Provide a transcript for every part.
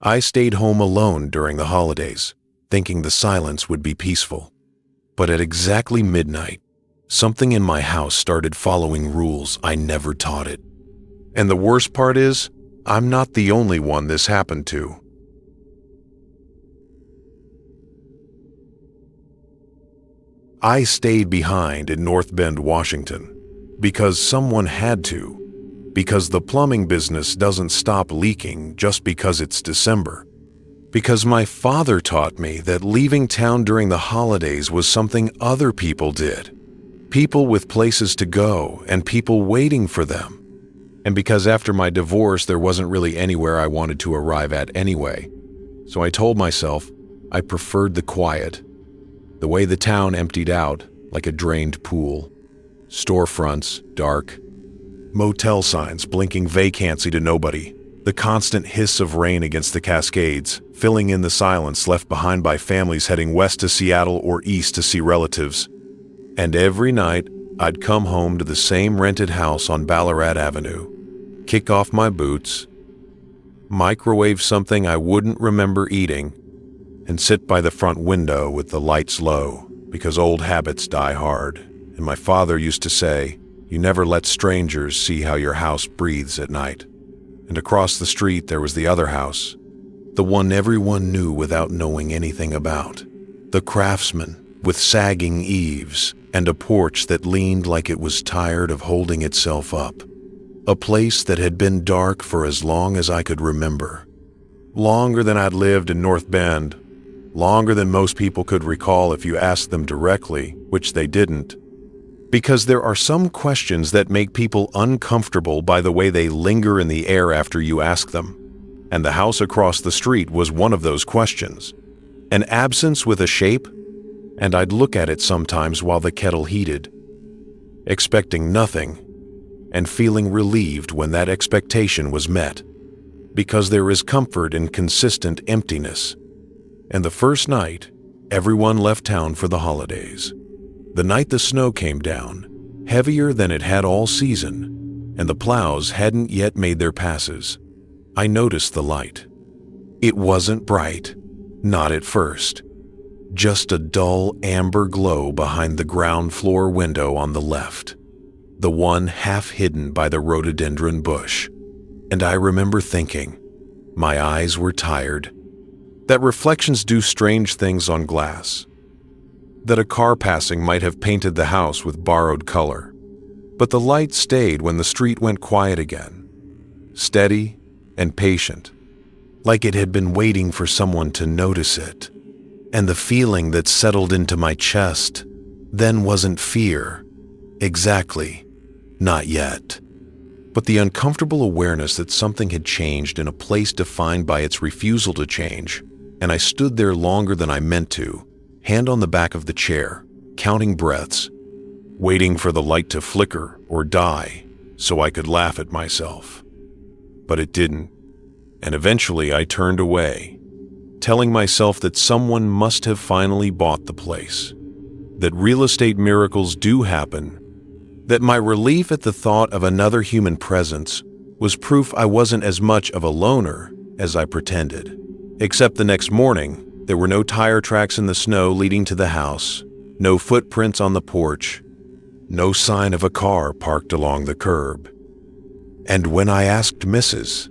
I stayed home alone during the holidays, thinking the silence would be peaceful. But at exactly midnight, something in my house started following rules I never taught it. And the worst part is, I'm not the only one this happened to. I stayed behind in North Bend, Washington, because someone had to. Because the plumbing business doesn't stop leaking just because it's December. Because my father taught me that leaving town during the holidays was something other people did. People with places to go and people waiting for them. And because after my divorce there wasn't really anywhere I wanted to arrive at anyway. So I told myself I preferred the quiet. The way the town emptied out like a drained pool. Storefronts dark. Motel signs blinking vacancy to nobody. The constant hiss of rain against the Cascades, filling in the silence left behind by families heading west to Seattle or east to see relatives. And every night, I'd come home to the same rented house on Ballarat Avenue, kick off my boots, microwave something I wouldn't remember eating, and sit by the front window with the lights low, because old habits die hard. And my father used to say, "You never let strangers see how your house breathes at night." And across the street there was the other house, the one everyone knew without knowing anything about. The Craftsman, with sagging eaves and a porch that leaned like it was tired of holding itself up. A place that had been dark for as long as I could remember. Longer than I'd lived in North Bend. Longer than most people could recall if you asked them directly, which they didn't. Because there are some questions that make people uncomfortable by the way they linger in the air after you ask them. And the house across the street was one of those questions. An absence with a shape, and I'd look at it sometimes while the kettle heated, expecting nothing, and feeling relieved when that expectation was met. Because there is comfort in consistent emptiness. And the first night, everyone left town for the holidays. The night the snow came down, heavier than it had all season, and the plows hadn't yet made their passes, I noticed the light. It wasn't bright, not at first. Just a dull amber glow behind the ground floor window on the left, the one half hidden by the rhododendron bush. And I remember thinking, my eyes were tired, that reflections do strange things on glass. That a car passing might have painted the house with borrowed color. But the light stayed when the street went quiet again. Steady and patient, like it had been waiting for someone to notice it. And the feeling that settled into my chest then wasn't fear. Exactly. Not yet. But the uncomfortable awareness that something had changed in a place defined by its refusal to change. And I stood there longer than I meant to, hand on the back of the chair, counting breaths, waiting for the light to flicker or die so I could laugh at myself. But it didn't, and eventually I turned away, telling myself that someone must have finally bought the place, that real estate miracles do happen, that my relief at the thought of another human presence was proof I wasn't as much of a loner as I pretended. Except the next morning, there were no tire tracks in the snow leading to the house, no footprints on the porch, no sign of a car parked along the curb. And when I asked Mrs.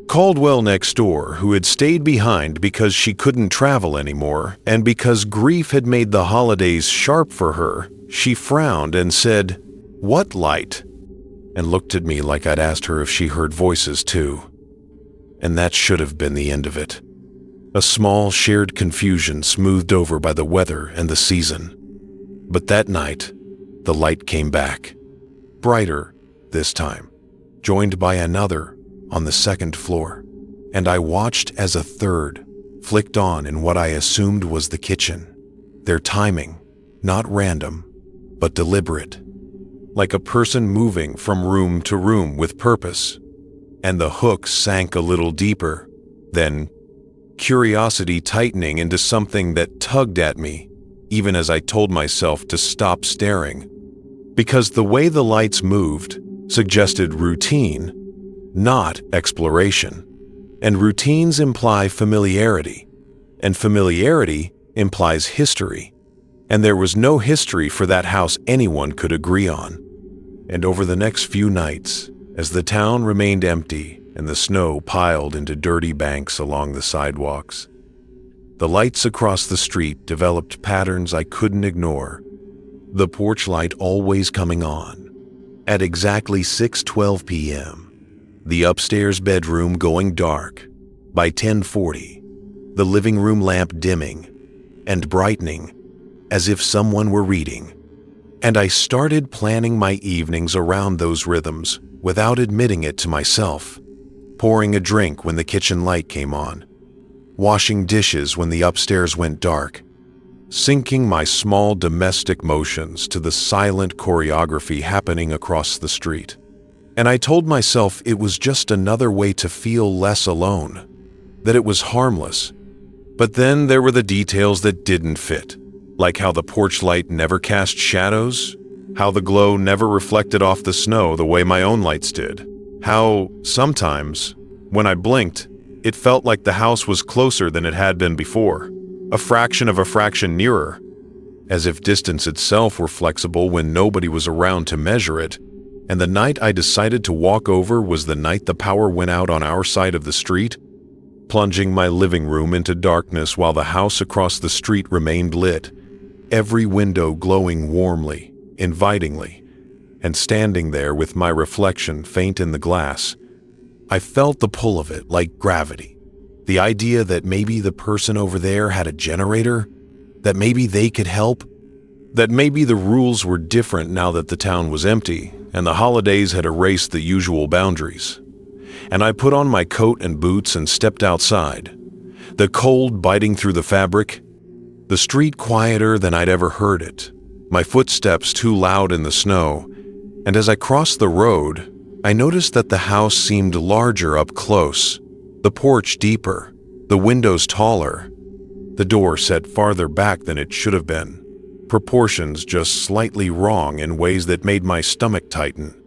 Caldwell next door, who had stayed behind because she couldn't travel anymore and because grief had made the holidays sharp for her, she frowned and said, "What light?" and looked at me like I'd asked her if she heard voices too. And that should have been the end of it. A small shared confusion smoothed over by the weather and the season. But that night, the light came back. Brighter this time, joined by another on the second floor. And I watched as a third flicked on in what I assumed was the kitchen. Their timing, not random, but deliberate. Like a person moving from room to room with purpose. And the hook sank a little deeper, then curiosity tightening into something that tugged at me, even as I told myself to stop staring. Because the way the lights moved suggested routine, not exploration. And routines imply familiarity, and familiarity implies history. And there was no history for that house anyone could agree on. And over the next few nights, as the town remained empty and the snow piled into dirty banks along the sidewalks, the lights across the street developed patterns I couldn't ignore. The porch light always coming on at exactly 6:12 p.m., the upstairs bedroom going dark by 10:40, the living room lamp dimming and brightening as if someone were reading. And I started planning my evenings around those rhythms without admitting it to myself, pouring a drink when the kitchen light came on, washing dishes when the upstairs went dark, syncing my small domestic motions to the silent choreography happening across the street. And I told myself it was just another way to feel less alone, that it was harmless. But then there were the details that didn't fit, like how the porch light never cast shadows, how the glow never reflected off the snow the way my own lights did, how sometimes, when I blinked, it felt like the house was closer than it had been before, a fraction of a fraction nearer, as if distance itself were flexible when nobody was around to measure it. And the night I decided to walk over was the night the power went out on our side of the street, plunging my living room into darkness while the house across the street remained lit, every window glowing warmly, invitingly, and standing there with my reflection faint in the glass. I felt the pull of it like gravity, the idea that maybe the person over there had a generator, that maybe they could help, that maybe the rules were different now that the town was empty and the holidays had erased the usual boundaries. And I put on my coat and boots and stepped outside, the cold biting through the fabric, the street quieter than I'd ever heard it, my footsteps too loud in the snow. And as I crossed the road, I noticed that the house seemed larger up close, the porch deeper, the windows taller, the door set farther back than it should have been, proportions just slightly wrong in ways that made my stomach tighten.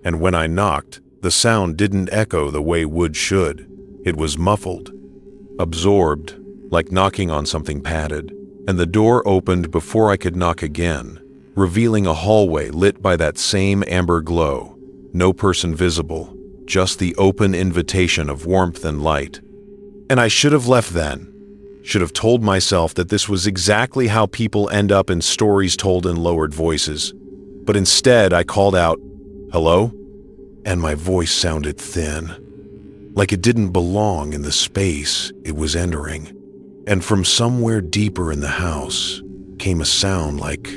And when I knocked, the sound didn't echo the way wood should. It was muffled, absorbed, like knocking on something padded. And the door opened before I could knock again, revealing a hallway lit by that same amber glow. No person visible, just the open invitation of warmth and light. And I should have left then. Should have told myself that this was exactly how people end up in stories told in lowered voices. But instead, I called out, "Hello?" And my voice sounded thin, like it didn't belong in the space it was entering. And from somewhere deeper in the house came a sound like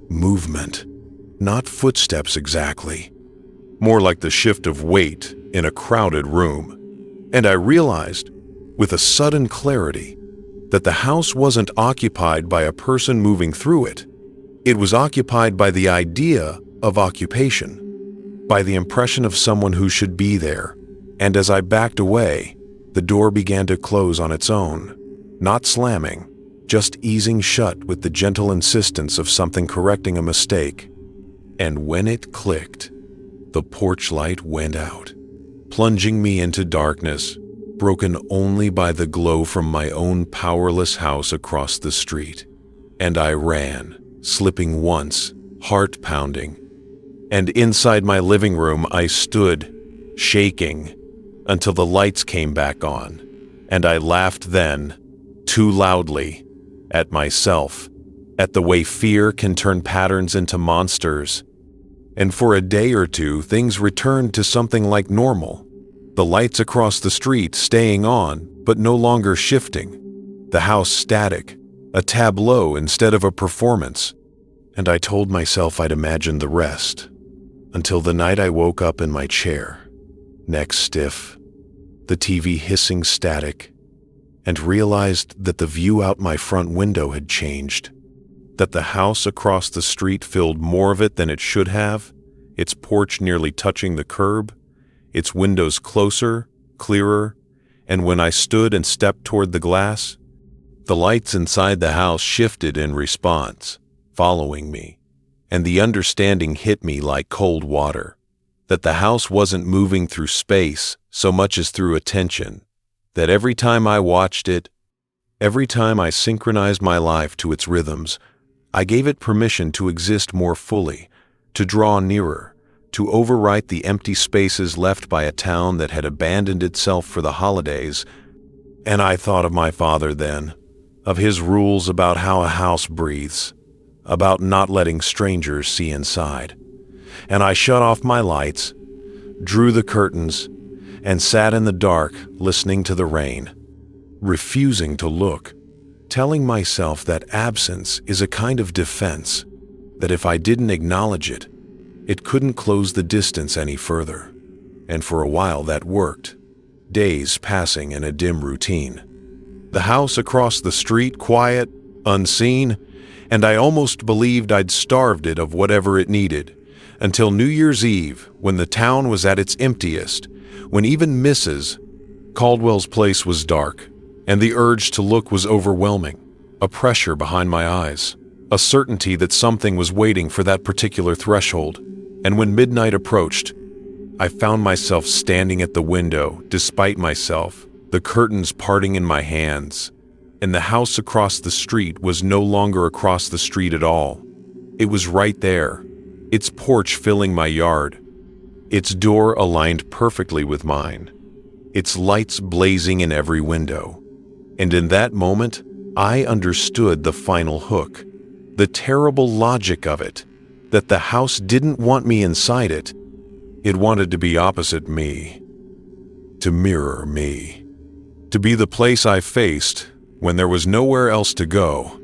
movement, not footsteps exactly, more like the shift of weight in a crowded room. And I realized, with a sudden clarity, that the house wasn't occupied by a person moving through it. It was occupied by the idea of occupation, by the impression of someone who should be there. And as I backed away, the door began to close on its own, not slamming, just easing shut with the gentle insistence of something correcting a mistake. And when it clicked, the porch light went out, plunging me into darkness, broken only by the glow from my own powerless house across the street. And I ran, slipping once, heart pounding. And inside my living room I stood, shaking, until the lights came back on. And I laughed then, too loudly, at myself, at the way fear can turn patterns into monsters. And for a day or two, things returned to something like normal. The lights across the street staying on, but no longer shifting. The house static, a tableau instead of a performance. And I told myself I'd imagine the rest, until the night I woke up in my chair, neck stiff, the TV hissing static, and realized that the view out my front window had changed, that the house across the street filled more of it than it should have, its porch nearly touching the curb, its windows closer, clearer, and when I stood and stepped toward the glass, the lights inside the house shifted in response, following me, and the understanding hit me like cold water, that the house wasn't moving through space so much as through attention, that every time I watched it, every time I synchronized my life to its rhythms, I gave it permission to exist more fully, to draw nearer, to overwrite the empty spaces left by a town that had abandoned itself for the holidays. And I thought of my father then, of his rules about how a house breathes, about not letting strangers see inside. And I shut off my lights, drew the curtains, and sat in the dark listening to the rain, refusing to look, telling myself that absence is a kind of defense, that if I didn't acknowledge it, it couldn't close the distance any further. And for a while that worked, days passing in a dim routine. The house across the street quiet, unseen, and I almost believed I'd starved it of whatever it needed, until New Year's Eve, when the town was at its emptiest, when even Mrs. Caldwell's place was dark, and the urge to look was overwhelming, a pressure behind my eyes, a certainty that something was waiting for that particular threshold. And when midnight approached, I found myself standing at the window, despite myself, the curtains parting in my hands, and the house across the street was no longer across the street at all. It was right there, its porch filling my yard, its door aligned perfectly with mine, its lights blazing in every window. And in that moment, I understood the final hook, the terrible logic of it, that the house didn't want me inside it. It wanted to be opposite me, to mirror me, to be the place I faced when there was nowhere else to go.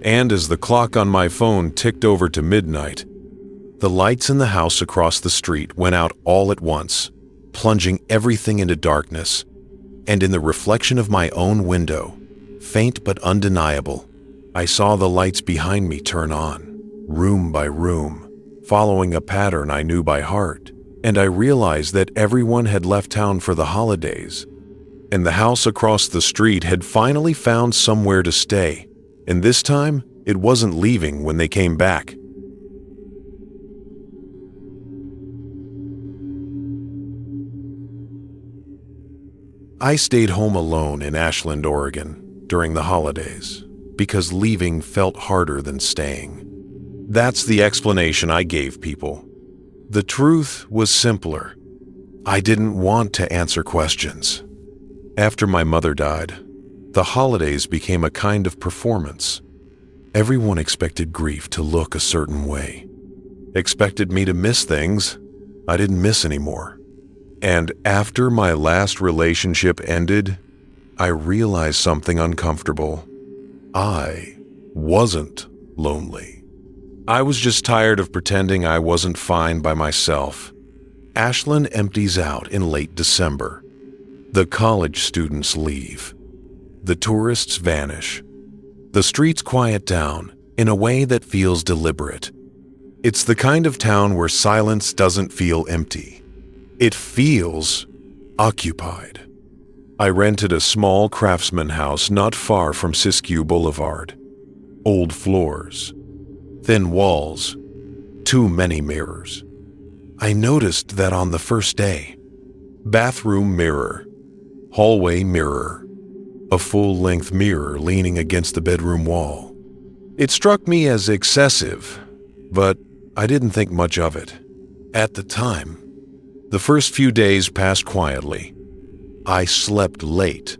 And as the clock on my phone ticked over to midnight, the lights in the house across the street went out all at once, plunging everything into darkness. And in the reflection of my own window, faint but undeniable, I saw the lights behind me turn on, room by room, following a pattern I knew by heart. And I realized that everyone had left town for the holidays, and the house across the street had finally found somewhere to stay. And this time, it wasn't leaving when they came back. I stayed home alone in Ashland, Oregon, during the holidays, because leaving felt harder than staying. That's the explanation I gave people. The truth was simpler. I didn't want to answer questions. After my mother died, the holidays became a kind of performance. Everyone expected grief to look a certain way, expected me to miss things I didn't miss anymore. And after my last relationship ended, I realized something uncomfortable. I wasn't lonely. I was just tired of pretending I wasn't fine by myself. Ashland empties out in late December. The college students leave. The tourists vanish. The streets quiet down in a way that feels deliberate. It's the kind of town where silence doesn't feel empty. It feels occupied. I rented a small craftsman house not far from Siskiyou Boulevard. Old floors, thin walls, too many mirrors. I noticed that on the first day. Bathroom mirror, hallway mirror, a full-length mirror leaning against the bedroom wall. It struck me as excessive, but I didn't think much of it. At the time, the first few days passed quietly. I slept late,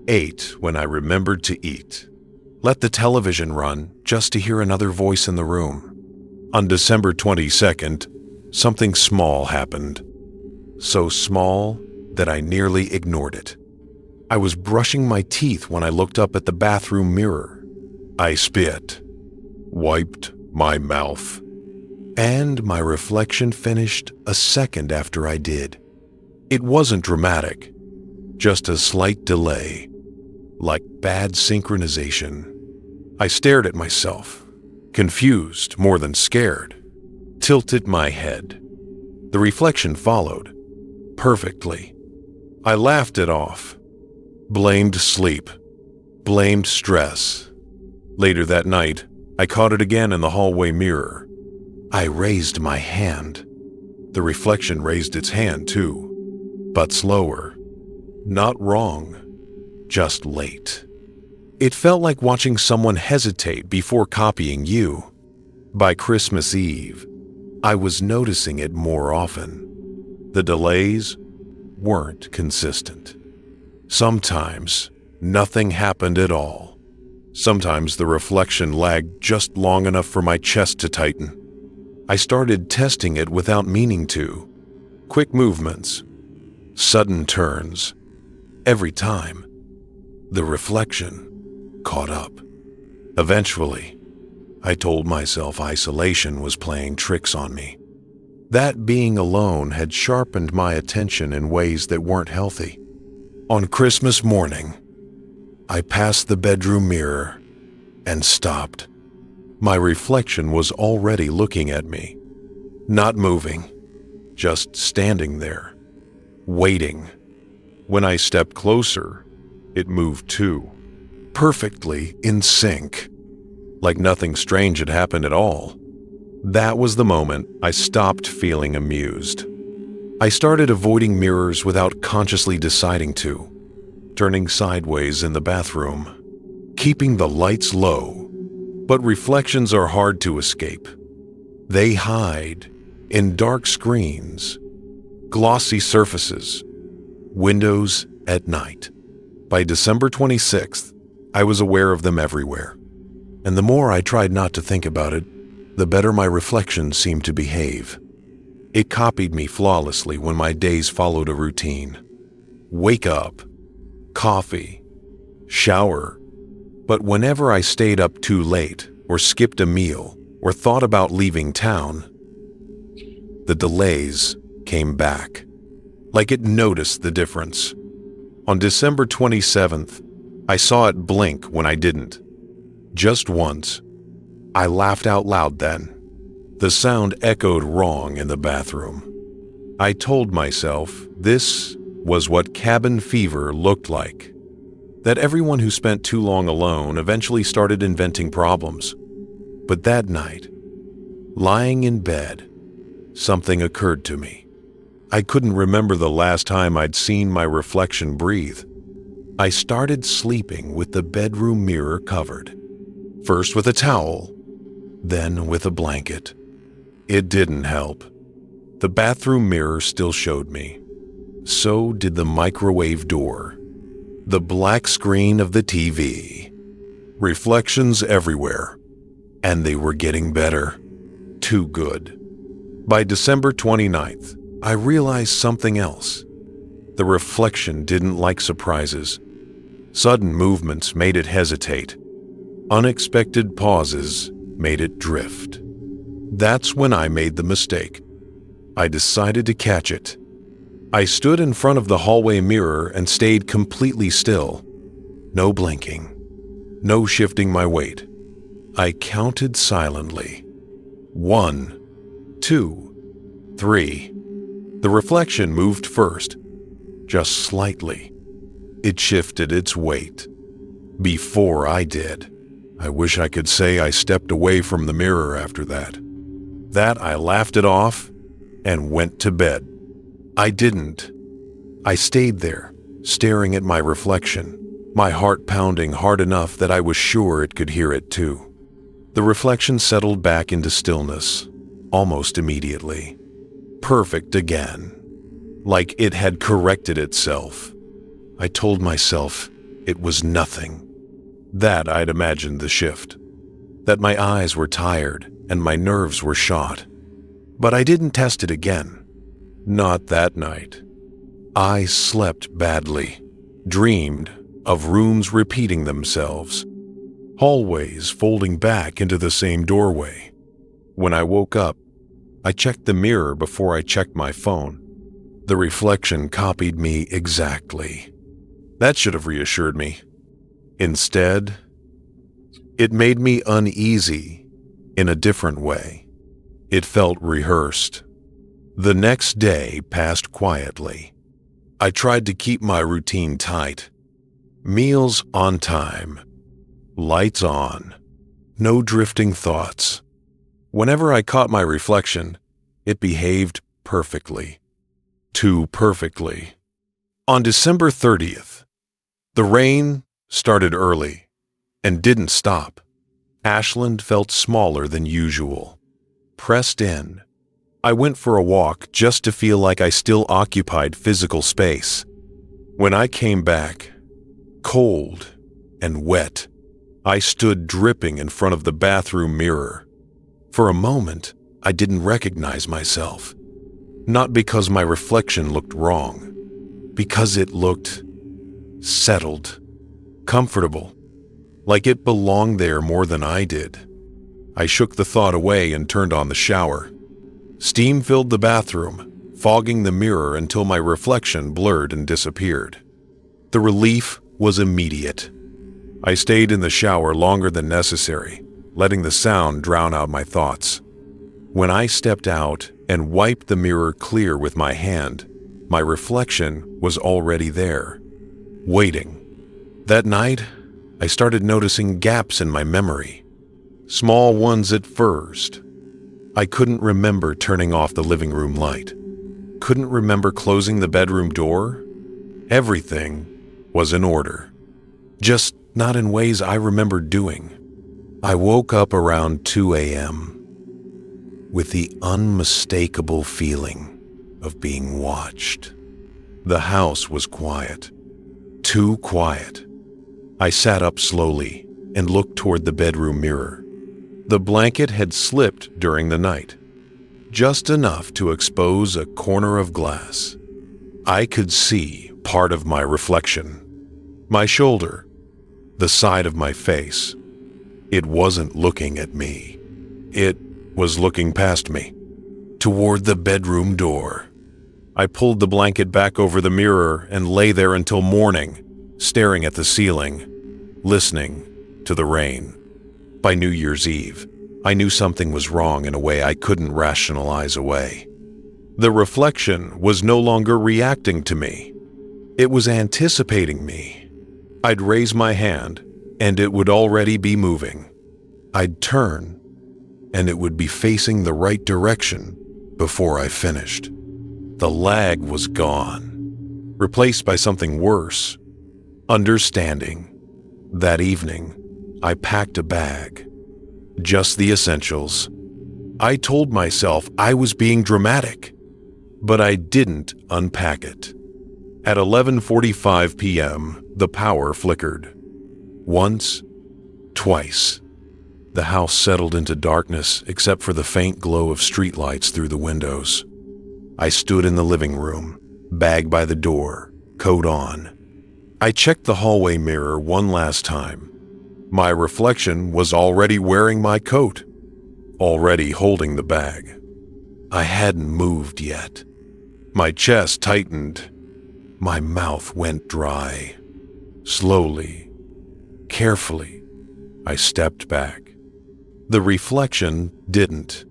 ate when I remembered to eat, let the television run just to hear another voice in the room. On December 22nd, something small happened. So small that I nearly ignored it. I was brushing my teeth when I looked up at the bathroom mirror. I spit, wiped my mouth, and my reflection finished a second after I did. It wasn't dramatic, just a slight delay, like bad synchronization. I stared at myself, confused more than scared, tilted my head. The reflection followed, perfectly. I laughed it off, blamed sleep, blamed stress. Later that night, I caught it again in the hallway mirror. I raised my hand. The reflection raised its hand too, but slower, Not wrong, just late. It felt like watching someone hesitate before copying you. By Christmas Eve, I was noticing it more often. The delays weren't consistent. Sometimes nothing happened at all. Sometimes the reflection lagged just long enough for my chest to tighten. I started testing it without meaning to. Quick movements, sudden turns. Every time, the reflection caught up. Eventually, I told myself isolation was playing tricks on me. That being alone had sharpened my attention in ways that weren't healthy. On Christmas morning, I passed the bedroom mirror and stopped. My reflection was already looking at me, not moving, just standing there, waiting. When I stepped closer, it moved too, perfectly in sync, like nothing strange had happened at all. That was the moment I stopped feeling amused. I started avoiding mirrors without consciously deciding to, turning sideways in the bathroom, keeping the lights low. But reflections are hard to escape. They hide in dark screens, glossy surfaces, windows at night. By December 26th, I was aware of them everywhere. And the more I tried not to think about it, the better my reflection seemed to behave. It copied me flawlessly when my days followed a routine. Wake up, coffee, shower. But whenever I stayed up too late, or skipped a meal, or thought about leaving town, the delays came back, like it noticed the difference. On December 27th, I saw it blink when I didn't. Just once. I laughed out loud then. The sound echoed wrong in the bathroom. I told myself this was what cabin fever looked like. That everyone who spent too long alone eventually started inventing problems. But that night, lying in bed, something occurred to me. I couldn't remember the last time I'd seen my reflection breathe. I started sleeping with the bedroom mirror covered. First with a towel, then with a blanket. It didn't help. The bathroom mirror still showed me. So did the microwave door, the black screen of the TV. Reflections everywhere, and they were getting better. Too good. By December 29th, I realized something else. The reflection didn't like surprises. Sudden movements made it hesitate. Unexpected pauses made it drift. That's when I made the mistake. I decided to catch it. I stood in front of the hallway mirror and stayed completely still. No blinking. No shifting my weight. I counted silently. 1, 2, 3. The reflection moved first, just slightly. It shifted its weight. Before I did. I wish I could say I stepped away from the mirror after that. I laughed it off and went to bed. I didn't. I stayed there, staring at my reflection, my heart pounding hard enough that I was sure it could hear it too. The reflection settled back into stillness, almost immediately. Perfect again, like it had corrected itself. I told myself it was nothing. That I'd imagined the shift. That my eyes were tired and my nerves were shot. But I didn't test it again. Not that night. I slept badly, dreamed of rooms repeating themselves, hallways folding back into the same doorway. When I woke up, I checked the mirror before I checked my phone. The reflection copied me exactly. That should have reassured me. Instead, it made me uneasy in a different way. It felt rehearsed. The next day passed quietly. I tried to keep my routine tight. Meals on time. Lights on. No drifting thoughts. Whenever I caught my reflection, it behaved perfectly. Too perfectly. On December 30th, the rain started early and didn't stop. Ashland felt smaller than usual, pressed in. I went for a walk just to feel like I still occupied physical space. When I came back, cold and wet, I stood dripping in front of the bathroom mirror. For a moment, I didn't recognize myself. Not because my reflection looked wrong, because it looked settled, comfortable, like it belonged there more than I did. I shook the thought away and turned on the shower. Steam filled the bathroom, fogging the mirror until my reflection blurred and disappeared. The relief was immediate. I stayed in the shower longer than necessary, letting the sound drown out my thoughts. When I stepped out and wiped the mirror clear with my hand, my reflection was already there, waiting. That night, I started noticing gaps in my memory. Small ones at first. I couldn't remember turning off the living room light. Couldn't remember closing the bedroom door. Everything was in order. Just not in ways I remembered doing. I woke up around 2 a.m. with the unmistakable feeling of being watched. The house was quiet. Too quiet. I sat up slowly and looked toward the bedroom mirror. The blanket had slipped during the night, just enough to expose a corner of glass. I could see part of my reflection. My shoulder, the side of my face. It wasn't looking at me. It was looking past me, toward the bedroom door. I pulled the blanket back over the mirror and lay there until morning, staring at the ceiling, listening to the rain. By New Year's Eve, I knew something was wrong in a way I couldn't rationalize away. The reflection was no longer reacting to me. It was anticipating me. I'd raise my hand, and it would already be moving. I'd turn, and it would be facing the right direction before I finished. The lag was gone, replaced by something worse. Understanding. That evening, I packed a bag. Just the essentials. I told myself I was being dramatic, but I didn't unpack it. At 11:45 p.m., the power flickered. Once, twice. The house settled into darkness except for the faint glow of streetlights through the windows. I stood in the living room, bag by the door, coat on. I checked the hallway mirror one last time. My reflection was already wearing my coat, already holding the bag. I hadn't moved yet. My chest tightened. My mouth went dry. Slowly, carefully, I stepped back. The reflection didn't.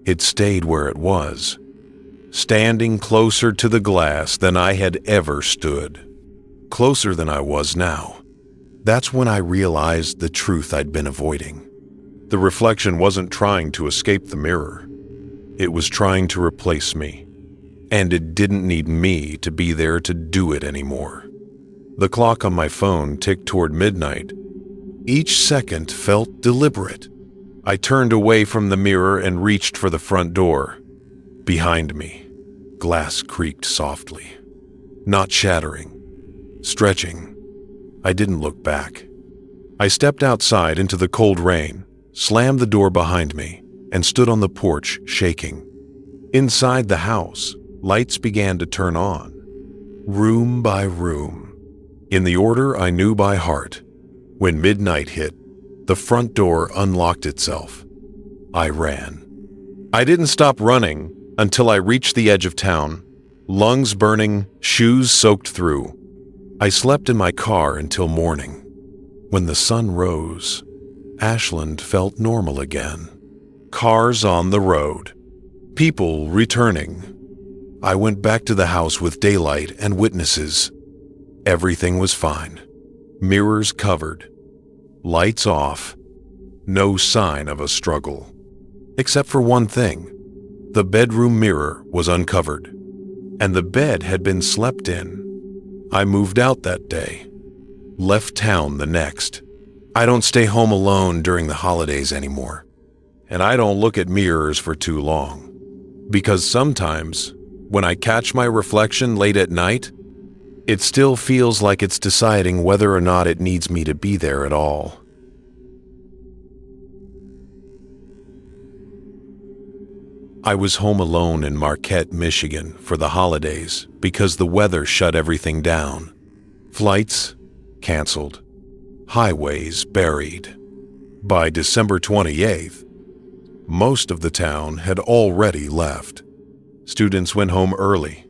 It stayed where it was, standing closer to the glass than I had ever stood, closer than I was now. That's when I realized the truth I'd been avoiding. The reflection wasn't trying to escape the mirror. It was trying to replace me, and it didn't need me to be there to do it anymore. The clock on my phone ticked toward midnight. Each second felt deliberate. I turned away from the mirror and reached for the front door. Behind me, glass creaked softly, not shattering, stretching. I didn't look back. I stepped outside into the cold rain, slammed the door behind me, and stood on the porch, shaking. Inside the house, lights began to turn on, room by room, in the order I knew by heart. When midnight hit, the front door unlocked itself. I ran. I didn't stop running until I reached the edge of town, lungs burning, shoes soaked through. I slept in my car until morning. When the sun rose, Ashland felt normal again. Cars on the road, people returning. I went back to the house with daylight and witnesses. Everything was fine. Mirrors covered, lights off, no sign of a struggle. Except for one thing. The bedroom mirror was uncovered, and the bed had been slept in. I moved out that day, left town the next. I don't stay home alone during the holidays anymore, and I don't look at mirrors for too long. Because sometimes, when I catch my reflection late at night, it still feels like it's deciding whether or not it needs me to be there at all. I was home alone in Marquette, Michigan for the holidays because the weather shut everything down. Flights canceled, highways buried. By December 28th, most of the town had already left. Students went home early.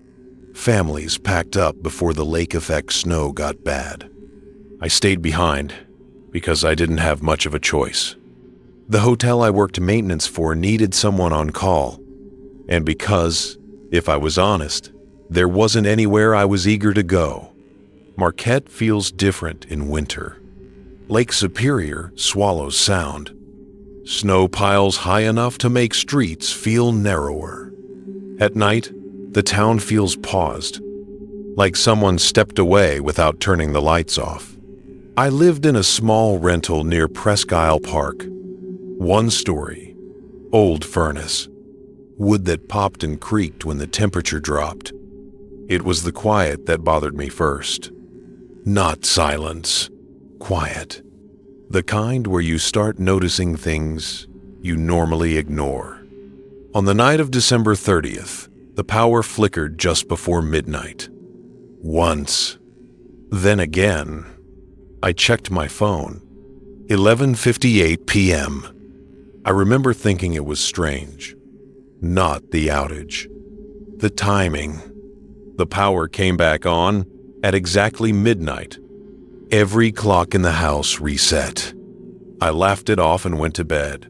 Families packed up before the lake effect snow got bad. I stayed behind because I didn't have much of a choice. The hotel I worked maintenance for needed someone on call, and because, if I was honest, there wasn't anywhere I was eager to go. Marquette feels different in winter. Lake Superior swallows sound. Snow piles high enough to make streets feel narrower. At night, the town feels paused, like someone stepped away without turning the lights off. I lived in a small rental near Presque Isle Park. 1 story, old furnace, wood that popped and creaked when the temperature dropped. It was the quiet that bothered me first. Not silence, quiet. The kind where you start noticing things you normally ignore. On the night of December 30th, the power flickered just before midnight. Once. Then again. I checked my phone. 11:58 p.m. I remember thinking it was strange. Not the outage. The timing. The power came back on at exactly midnight. Every clock in the house reset. I laughed it off and went to bed.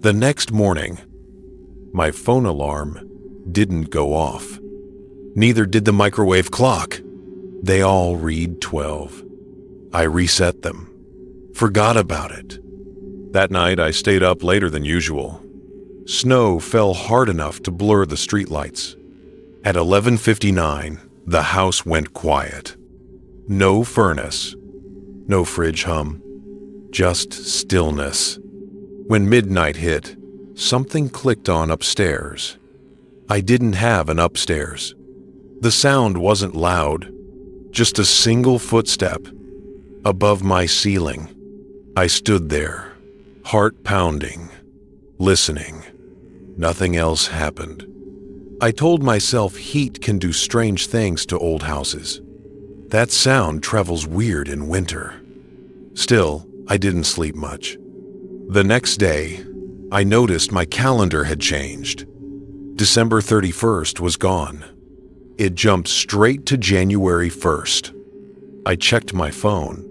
The next morning, my phone alarm didn't go off. Neither did the microwave clock. They all read 12. I reset them. Forgot about it. That night, I stayed up later than usual. Snow fell hard enough to blur the streetlights. At 11:59, the house went quiet. No furnace. No fridge hum. Just stillness. When midnight hit, something clicked on upstairs. I didn't have an upstairs. The sound wasn't loud, just a single footstep above my ceiling. I stood there, heart pounding, listening. Nothing else happened. I told myself heat can do strange things to old houses. That sound travels weird in winter. Still, I didn't sleep much. The next day, I noticed my calendar had changed. December 31st was gone. It jumped straight to January 1st. I checked my phone.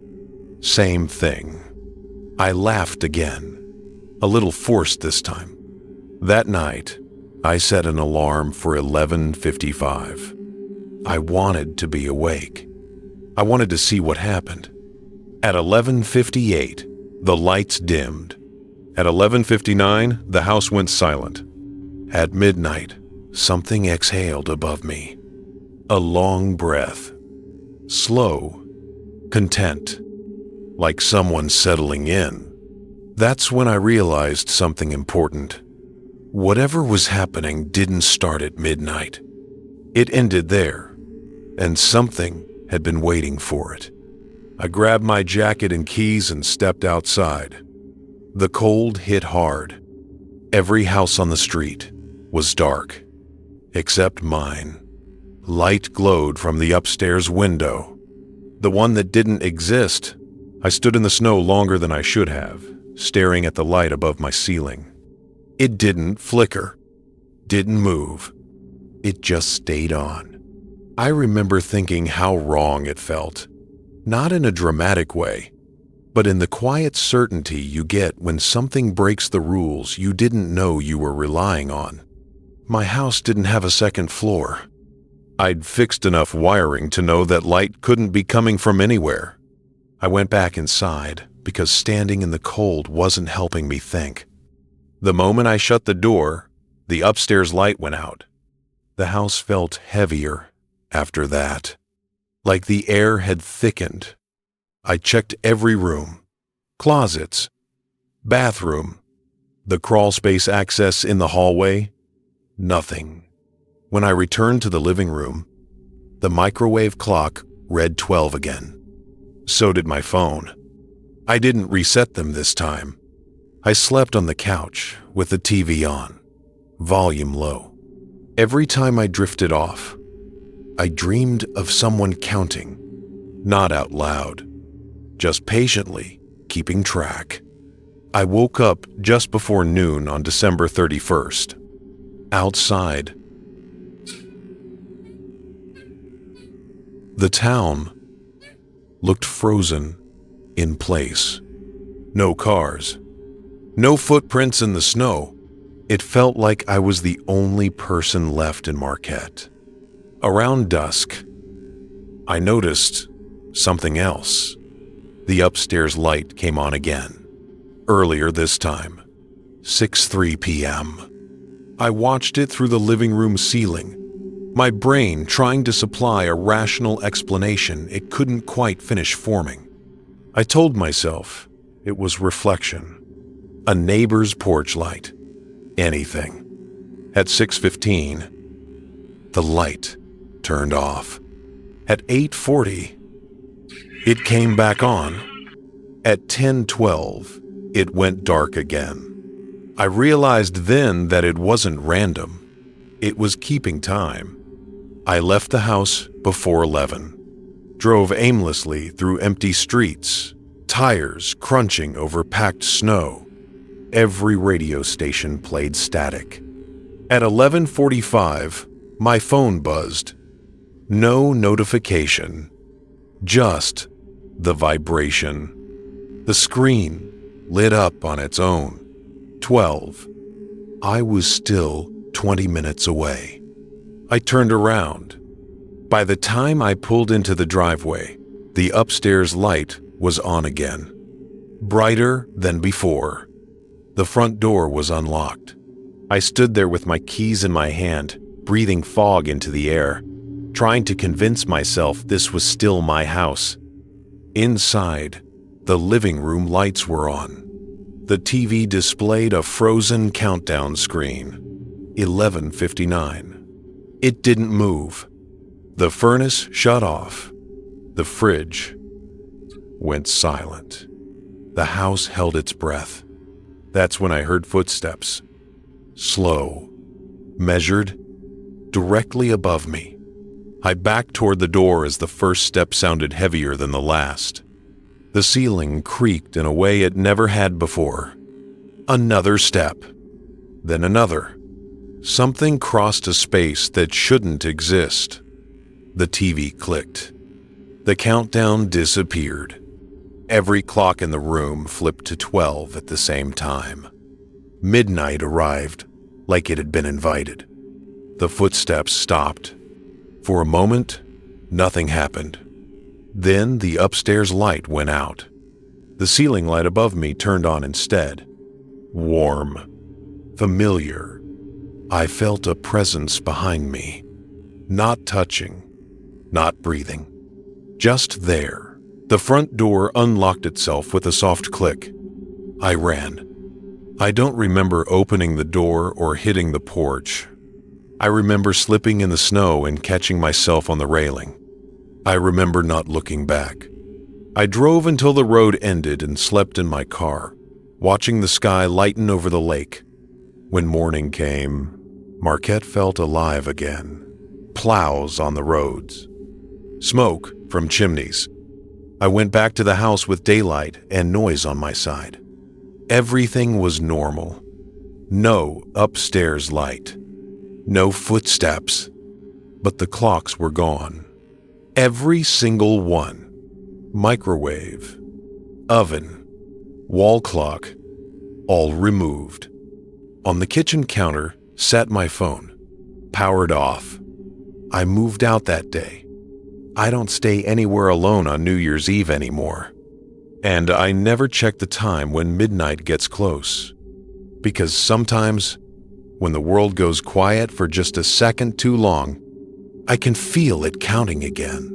Same thing. I laughed again, a little forced this time. That night, I set an alarm for 11:55. I wanted to be awake. I wanted to see what happened. At 11:58, the lights dimmed. At 11:59, the house went silent. At midnight, something exhaled above me. A long breath. Slow, content, like someone settling in. That's when I realized something important. Whatever was happening didn't start at midnight. It ended there, and something had been waiting for it. I grabbed my jacket and keys and stepped outside. The cold hit hard. Every house on the street was dark, except mine. Light glowed from the upstairs window. The one that didn't exist. I stood in the snow longer than I should have, staring at the light above my ceiling. It didn't flicker, didn't move. It just stayed on. I remember thinking how wrong it felt. Not in a dramatic way, but in the quiet certainty you get when something breaks the rules you didn't know you were relying on. My house didn't have a second floor. I'd fixed enough wiring to know that light couldn't be coming from anywhere. I went back inside because standing in the cold wasn't helping me think. The moment I shut the door, the upstairs light went out. The house felt heavier after that, like the air had thickened. I checked every room, closets, bathroom, the crawl space access in the hallway. Nothing. When I returned to the living room, the microwave clock read 12 again. So did my phone. I didn't reset them this time. I slept on the couch with the TV on, volume low. Every time I drifted off, I dreamed of someone counting, not out loud, just patiently keeping track. I woke up just before noon on December 31st. Outside, the town looked frozen in place. No cars, no footprints in the snow. It felt like I was the only person left in Marquette. Around dusk, I noticed something else. The upstairs light came on again. Earlier this time, 6:03 p.m. I watched it through the living room ceiling, my brain trying to supply a rational explanation it couldn't quite finish forming. I told myself it was reflection, a neighbor's porch light, anything. At 6:15, the light turned off. At 8:40, it came back on. At 10:12, it went dark again. I realized then that it wasn't random. It was keeping time. I left the house before 11, drove aimlessly through empty streets, tires crunching over packed snow. Every radio station played static. At 11:45, my phone buzzed. No notification, just the vibration. The screen lit up on its own. 12. I was still 20 minutes away. I turned around. By the time I pulled into the driveway, the upstairs light was on again, brighter than before. The front door was unlocked. I stood there with my keys in my hand, breathing fog into the air, trying to convince myself this was still my house. Inside, the living room lights were on. The TV displayed a frozen countdown screen. 11:59. It didn't move. The furnace shut off. The fridge went silent. The house held its breath. That's when I heard footsteps. Slow, measured, directly above me. I backed toward the door as the first step sounded heavier than the last. The ceiling creaked in a way it never had before. Another step, then another. Something crossed a space that shouldn't exist. The TV clicked. The countdown disappeared. Every clock in the room flipped to 12 at the same time. Midnight arrived, like it had been invited. The footsteps stopped. For a moment, nothing happened. Then the upstairs light went out. The ceiling light above me turned on instead. Warm, familiar. I felt a presence behind me. Not touching, not breathing. Just there. The front door unlocked itself with a soft click. I ran. I don't remember opening the door or hitting the porch. I remember slipping in the snow and catching myself on the railing. I remember not looking back. I drove until the road ended and slept in my car, watching the sky lighten over the lake. When morning came, Marquette felt alive again. Plows on the roads. Smoke from chimneys. I went back to the house with daylight and noise on my side. Everything was normal. No upstairs light. No footsteps. But the clocks were gone. Every single one. Microwave, oven, wall clock, all removed. On the kitchen counter sat my phone, powered off. I moved out that day. I don't stay anywhere alone on New Year's Eve anymore. And I never check the time when midnight gets close. Because sometimes, when the world goes quiet for just a second too long, I can feel it counting again.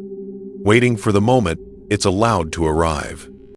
waiting for the moment it's allowed to arrive.